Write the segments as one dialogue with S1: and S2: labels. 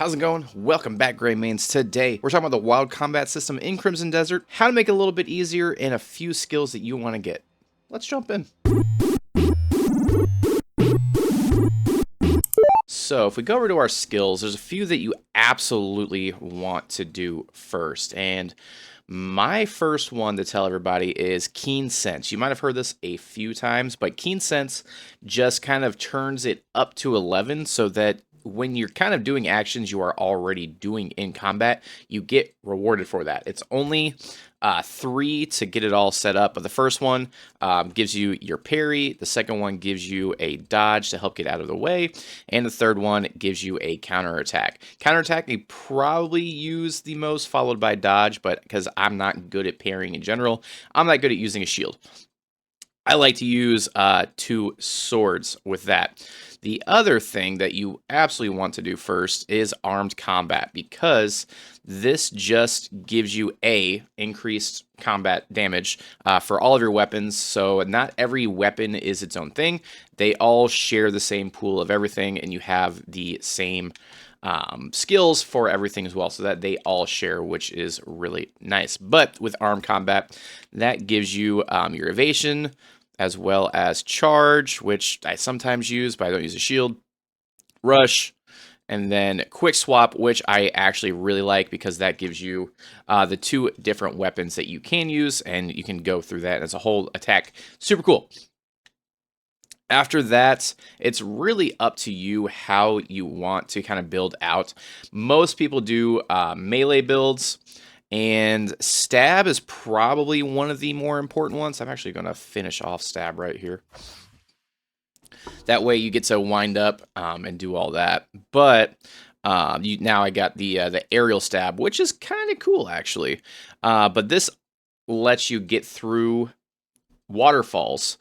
S1: How's it going? Welcome back, Gray Mains. Today, we're talking about the wild combat system in Crimson Desert, how to make it a little bit easier, and a few skills that you want to get. Let's jump in. So, if we go over to our skills, there's a few that you absolutely want to do first. And my first one to tell everybody is Keen Sense. You might have heard this a few times, but Keen Sense just kind of turns it up to 11 so that when you're kind of doing actions you are already doing in combat, you get rewarded for that. It's only 3 to get it all set up, but the first one gives you your parry, the second one gives you a dodge to help get out of the way, and the third one gives you a counterattack. Counterattack you probably use the most, followed by dodge, but because I'm not good at parrying in general, I'm not good at using a shield. I like to use 2 swords with that. The other thing that you absolutely want to do first is armed combat, because this just gives you increased combat damage for all of your weapons. So not every weapon is its own thing. They all share the same pool of everything, and you have the same skills for everything as well, so that they all share, which is really nice. But with armed combat, that gives you your evasion, as well as charge, which I sometimes use, but I don't use a shield, rush, and then quick swap, which I actually really like because that gives you the 2 different weapons that you can use, and you can go through that as a whole attack. Super cool. After that, it's really up to you how you want to kind of build out. Most people do melee builds, and stab is probably one of the more important ones. I'm actually going to finish off stab right here. That way you get to wind up and do all that. But now I got the aerial stab, which is kind of cool actually. But this lets you get through waterfalls.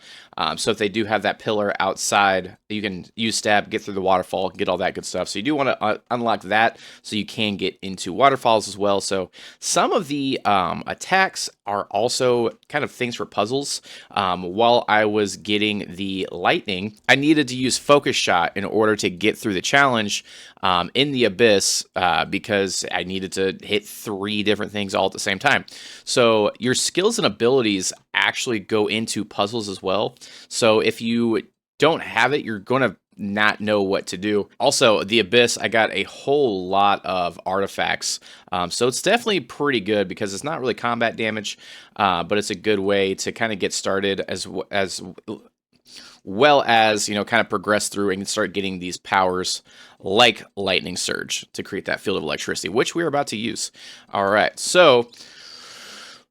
S1: So if they do have that pillar outside, you can use stab, get through the waterfall, get all that good stuff. So you do want to unlock that so you can get into waterfalls as well. So some of the attacks are also kind of things for puzzles. While I was getting the lightning, I needed to use focus shot in order to get through the challenge in the abyss because I needed to hit 3 different things all at the same time. So your skills and abilities actually go into puzzles as well. So if you don't have it, you're going to not know what to do. Also, the abyss, I got a whole lot of artifacts. So it's definitely pretty good because it's not really combat damage, but it's a good way to kind of get started as well as, you know, kind of progress through and start getting these powers like lightning surge to create that field of electricity, which we're about to use. All right, so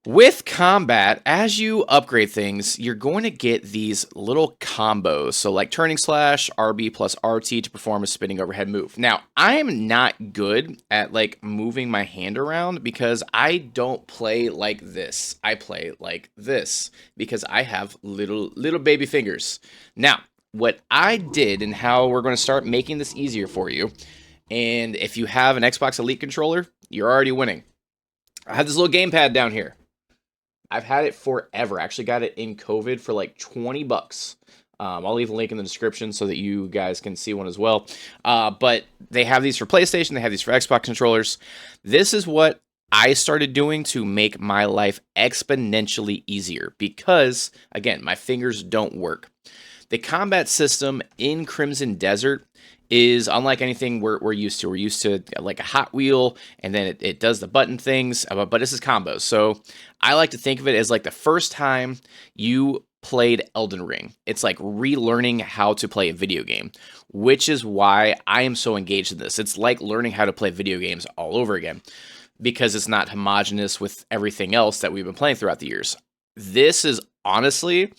S1: with combat, as you upgrade things, you're going to get these little combos. So like turning slash, RB plus RT to perform a spinning overhead move. Now, I'm not good at like moving my hand around because I don't play like this. I play like this because I have little baby fingers. Now, what I did and how we're going to start making this easier for you, and if you have an Xbox Elite controller, you're already winning. I have this little gamepad down here. I've had it forever. I actually got it in COVID for like 20 bucks. I'll leave a link in the description so that you guys can see one as well. But they have these for PlayStation. They have these for Xbox controllers. This is what I started doing to make my life exponentially easier because, again, my fingers don't work. The combat system in Crimson Desert is unlike anything we're used to. We're used to like a Hot Wheel, and then it does the button things, but this is combos. So I like to think of it as like the first time you played Elden Ring. It's like relearning how to play a video game, which is why I am so engaged in this. It's like learning how to play video games all over again because it's not homogenous with everything else that we've been playing throughout the years. This is honestly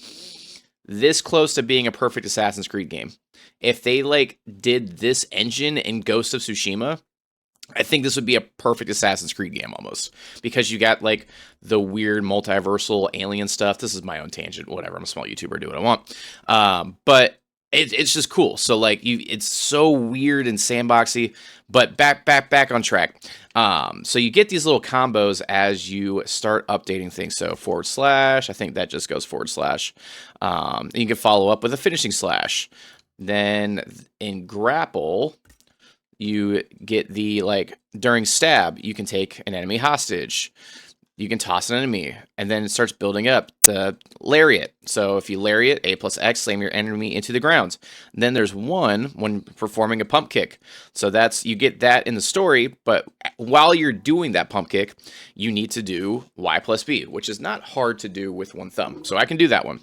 S1: this close to being a perfect Assassin's Creed game. If they like did this engine in Ghost of Tsushima, I think this would be a perfect Assassin's Creed game almost, because you got like the weird multiversal alien stuff. This is my own tangent, whatever. I'm a small YouTuber, do what I want. But it's just cool. So like it's so weird and sandboxy, but back on track. So you get these little combos as you start updating things. So /, I think that just goes /. And you can follow up with a finishing slash. Then in grapple, You get the, like, during stab, you can take an enemy hostage. You can toss an enemy, and then it starts building up. The lariat. So if you lariat, A plus X, slam your enemy into the ground. And then there's one when performing a pump kick. So that's, you get that in the story, but while you're doing that pump kick, you need to do Y plus B, which is not hard to do with one thumb. So I can do that one.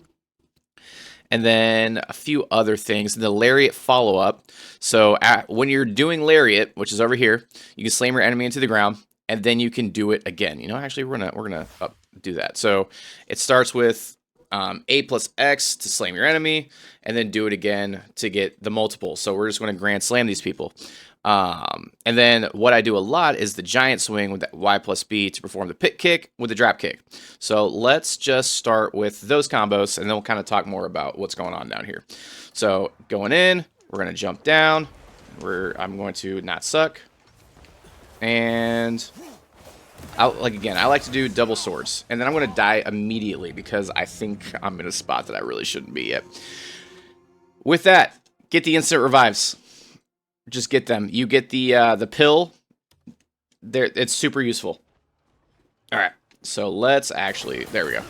S1: And then a few other things. The lariat follow-up. So when you're doing lariat, which is over here, you can slam your enemy into the ground, and then you can do it again. You know, actually, we're gonna do that. So it starts with A plus X to slam your enemy, and then do it again to get the multiple. So we're just gonna grand slam these people. And then what I do a lot is the giant swing with that Y plus B to perform the pit kick with the drop kick. So let's just start with those combos, and then we'll kind of talk more about what's going on down here. So going in, we're gonna jump down. I'm going to not suck. And I like to do double swords, and then I'm going to die immediately because I think I'm in a spot that I really shouldn't be yet. With that, get the instant revives. Just get them. You get the pill. There, it's super useful. All right, so let's actually. There we go.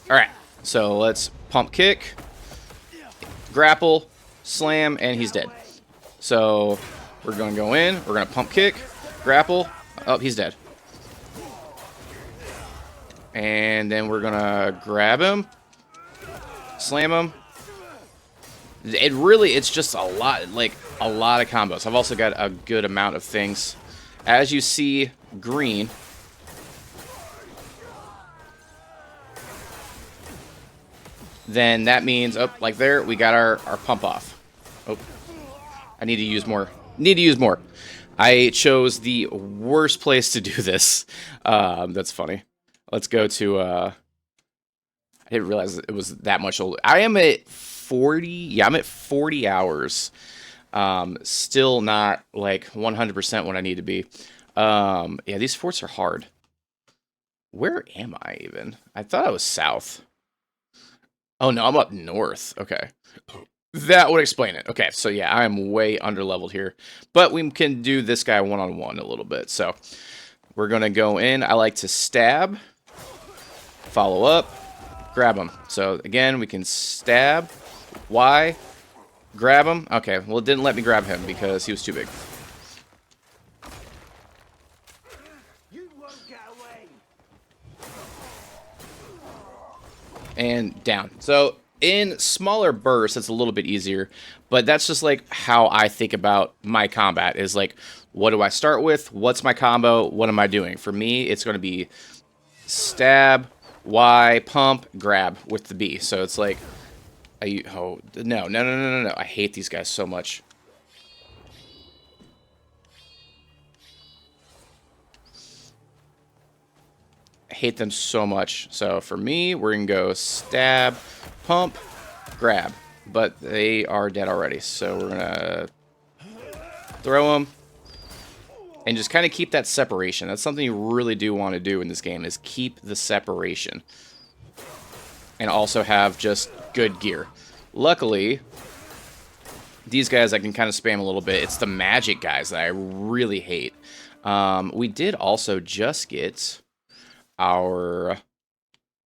S1: All right, so let's pump kick, grapple, slam, and he's dead. So we're going to go in, we're going to pump kick, grapple, oh, he's dead. And then we're going to grab him, slam him. It's just a lot, like a lot of combos. I've also got a good amount of things. As you see, green. Then that means, oh, like there, we got our pump off. Oh, I need to use more. I chose the worst place to do this. That's funny. Let's go to, I didn't realize it was that much older. I am at 40, yeah, I'm at 40 hours. Still not, like, 100% what I need to be. Yeah, these forts are hard. Where am I even? I thought I was south. Oh, no, I'm up north. Okay. That would explain it. Okay, so yeah, I'm way underleveled here. But we can do this guy one-on-one a little bit. So we're going to go in. I like to stab, follow up, grab him. So again, we can stab, Y, grab him. Okay, well, it didn't let me grab him because he was too big. And down. So in smaller bursts, it's a little bit easier, but that's just like how I think about my combat is like, what do I start with? What's my combo? What am I doing? For me, it's going to be stab, Y, pump, grab with the B. So it's like, no. I hate these guys so much. Hate them so much. So for me, we're gonna go stab, pump, grab, but they are dead already, so we're gonna throw them and just kind of keep that separation. That's something you really do want to do in this game, is keep the separation and also have just good gear. Luckily, these guys I can kind of spam a little bit. It's the magic guys that I really hate. We did also just get our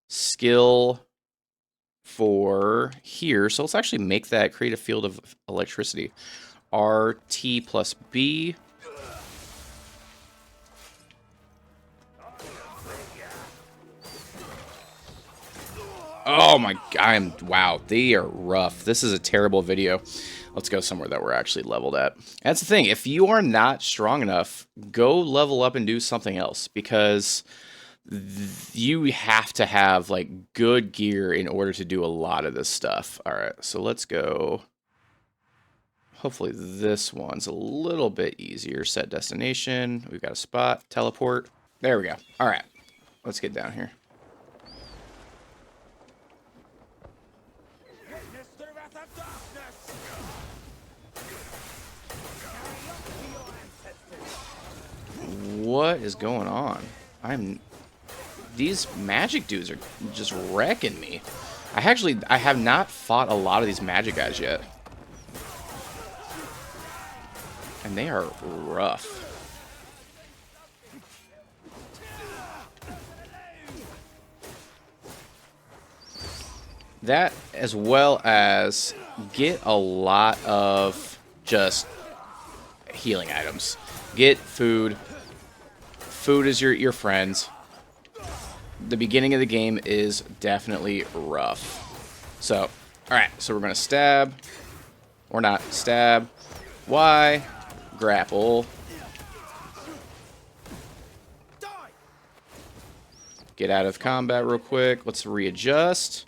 S1: skill for here, so let's actually make that create a field of electricity. RT plus B. Oh my god, wow, they are rough. This is a terrible video. Let's go somewhere that we're actually leveled at. That's the thing, if you are not strong enough, go level up and do something else, because you have to have like good gear in order to do a lot of this stuff. All right, so let's go. Hopefully this one's a little bit easier. Set destination. We've got a spot. Teleport. There we go. All right, let's get down here. What is going on? These magic dudes are just wrecking me. I have not fought a lot of these magic guys yet. And they are rough. That, as well as get a lot of just healing items. Get food. Food is your friend. The beginning of the game is definitely rough. So, alright, so we're going to stab. Or not. Stab. Y. Grapple. Get out of combat real quick. Let's readjust.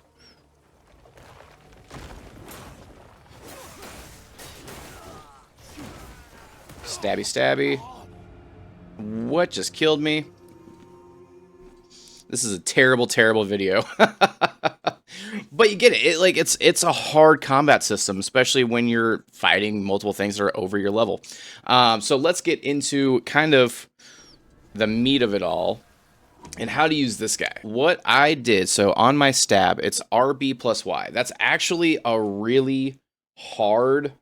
S1: Stabby, stabby. What just killed me? This is a terrible, terrible video. But you get it. It's a hard combat system, especially when you're fighting multiple things that are over your level. So let's get into kind of the meat of it all and how to use this guy. What I did, so on my stab, it's RB plus Y. That's actually a really hard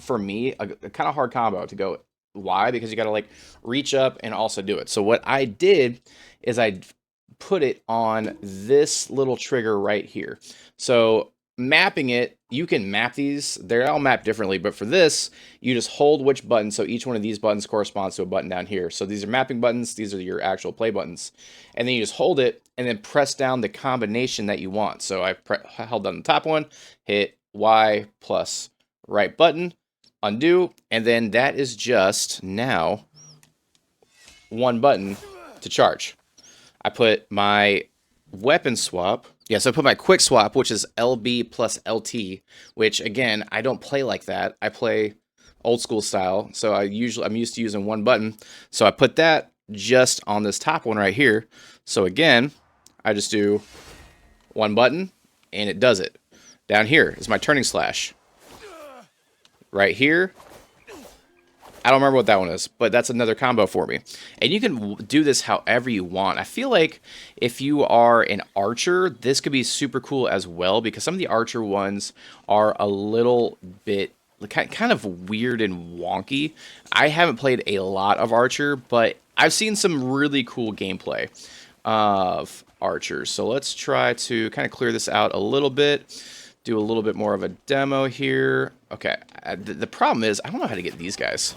S1: for me, a kind of hard combo to go Y, because you got to like reach up and also do it. So what I did is I put it on this little trigger right here. So mapping it, you can map these. They're all mapped differently, but for this, you just hold which button. So each one of these buttons corresponds to a button down here. So these are mapping buttons. These are your actual play buttons. And then you just hold it and then press down the combination that you want. So I held down the top one, hit Y plus right button, undo, and then that is just now one button to charge. I put my weapon swap. Yeah, so I put my quick swap, which is LB plus LT, which again, I don't play like that. I play old school style. So I'm used to using one button. So I put that just on this top one right here. So again, I just do one button and it does it. Down here is my turning slash. Right here, I don't remember what that one is, but that's another combo for me. And you can do this however you want. I feel like if you are an archer, this could be super cool as well, because some of the archer ones are a little bit kind of weird and wonky. I haven't played a lot of archer, but I've seen some really cool gameplay of archers. So let's try to kind of clear this out a little bit. Do a little bit more of a demo here. Okay, the problem is I don't know how to get these guys.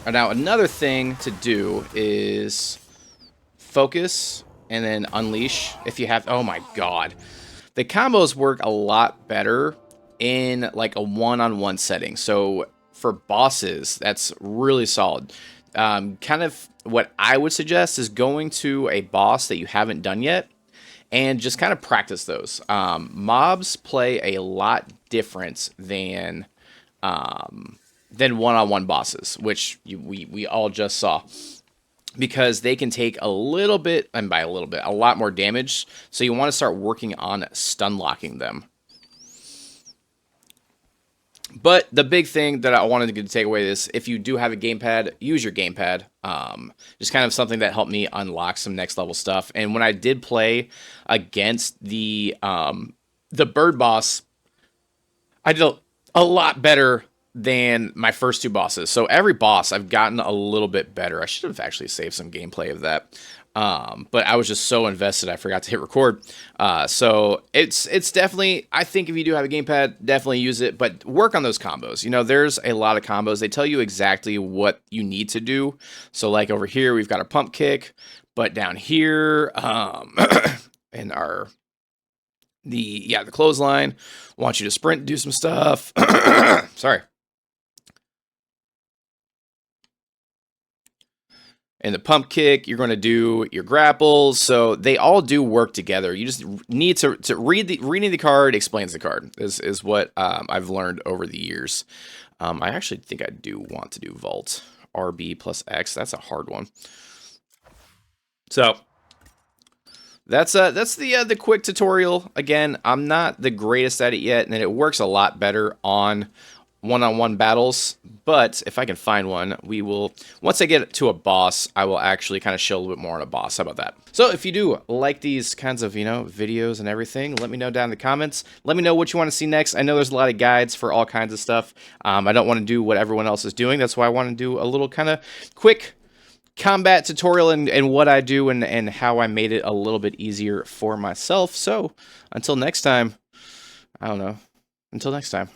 S1: Now another thing to do is focus and then unleash if you have. Oh my god, the combos work a lot better in like a one-on-one setting. So for bosses, that's really solid. Kind of what I would suggest is going to a boss that you haven't done yet and just kind of practice those. Mobs play a lot different than one-on-one bosses, which we all just saw, because they can take a little bit, and by a little bit, a lot more damage. So you want to start working on stun locking them. But the big thing that I wanted to take away is, if you do have a gamepad, use your gamepad. Just kind of something that helped me unlock some next level stuff. And when I did play against the bird boss, I did a lot better than my first two bosses. So every boss, I've gotten a little bit better. I should have actually saved some gameplay of that. But I was just so invested, I forgot to hit record. So it's definitely, I think if you do have a gamepad, definitely use it, but work on those combos. You know, there's a lot of combos. They tell you exactly what you need to do. So like over here, we've got our pump kick, but down here, in the clothesline, want you to sprint, do some stuff. Sorry. And the pump kick, you're going to do your grapples. So they all do work together. You just need to reading the card explains the card is what I've learned over the years. I actually think I do want to do Vault. RB plus X. That's a hard one. So that's the quick tutorial. Again, I'm not the greatest at it yet, and it works a lot better on one-on-one battles, but if I can find one, we will, once I get to a boss, I will actually kind of show a little bit more on a boss. How about that? So if you do like these kinds of, videos and everything, let me know down in the comments. Let me know what you want to see next. I know there's a lot of guides for all kinds of stuff. I don't want to do what everyone else is doing. That's why I want to do a little kind of quick combat tutorial and what I do and how I made it a little bit easier for myself. So until next time, I don't know. Until next time.